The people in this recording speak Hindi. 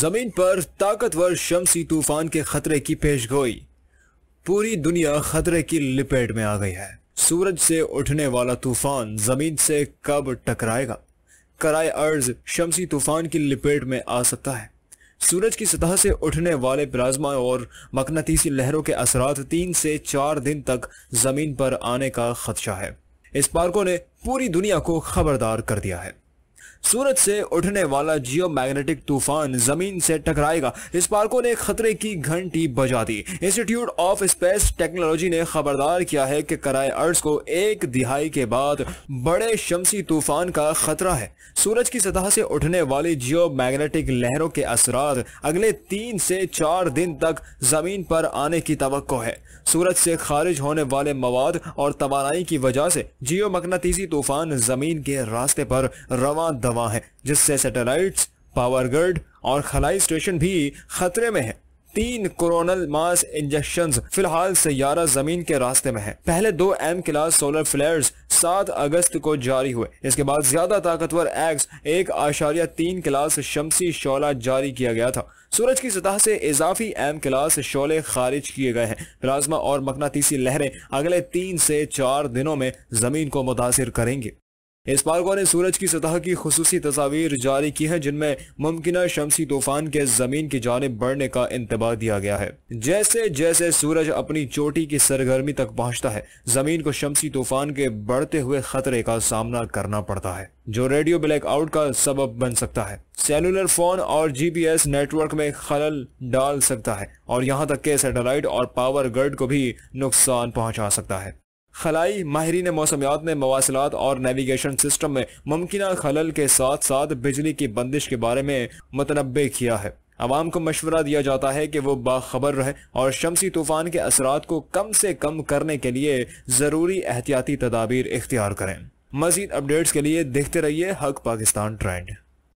जमीन पर ताकतवर शमसी तूफान के खतरे की पेशगोई। पूरी दुनिया खतरे की लिपेट में आ गई है। सूरज से उठने वाला तूफान जमीन से कब टकराएगा? कराए अर्ज शमसी तूफान की लिपेट में आ सकता है। सूरज की सतह से उठने वाले प्लाज्मा और मकनातीसी लहरों के असरात 3 से 4 दिन तक जमीन पर आने का खदशा है। इस पार्कों ने पूरी दुनिया को खबरदार कर दिया है। सूरज से उठने वाला जियोमैग्नेटिक तूफान जमीन से टकराएगा। इस पार्कों ने खतरे की घंटी बजा दी। इंस्टीट्यूट ऑफ स्पेस टेक्नोलॉजी ने खबरदार किया है कि कराए अर्ज को 1 दिहाई के बाद बड़े शमसी तूफान का खतरा है। सूरज की सतह से उठने वाली जियोमैग्नेटिक लहरों के असरार अगले 3 से 4 दिन तक जमीन पर आने की तवक्को है। सूरज से खारिज होने वाले मवाद और तवानाई की वजह से जियोमैग्नेटिसी तूफान जमीन के रास्ते पर रवां दवा है, जिससे सैटेलाइट्स, पावर ग्रिड और खलाई स्टेशन भी खतरे में है। 3 कोरोनल मास इंजेक्शंस फिलहाल सैयारा जमीन के रास्ते में है। पहले 2 M क्लास सोलर फ्लेयर्स 7 अगस्त को जारी हुए। इसके बाद ज्यादा ताकतवर एक्स 1.3 क्लास शमसी शोला जारी किया गया था। सूरज की सतह से इजाफी M क्लास शोले खारिज किए गए हैं। प्लाज्मा और मकनातीसी लहरें अगले 3 से 4 दिनों में जमीन को मुतासिर करेंगे। इस पार्कों ने सूरज की सतह की खुसूसी तस्वीर जारी की है, जिनमें मुमकिना शमसी तूफान के जमीन की जानिब बढ़ने का इंतबाह दिया गया है। जैसे जैसे सूरज अपनी चोटी की सरगर्मी तक पहुंचता है, जमीन को शमसी तूफान के बढ़ते हुए खतरे का सामना करना पड़ता है, जो रेडियो ब्लैकआउट का सबब बन सकता है, सेलुलर फोन और GPS नेटवर्क में खलल डाल सकता है और यहाँ तक के सैटेलाइट और पावर ग्रिड को भी नुकसान पहुंचा सकता है। खलाई माहिरीन मौसमियात ने मवासिलात और नेविगेशन सिस्टम में मुमकिना खलल के साथ साथ बिजली की बंदिश के बारे में मुतनब्बे किया है। अवाम को मशवरा दिया जाता है कि वो बाखबर रहे और शमसी तूफान के असरात को कम से कम करने के लिए ज़रूरी एहतियाती तदाबीर इख्तियार करें। मज़ीद अपडेट्स के लिए देखते रहिए हक पाकिस्तान ट्रेंड।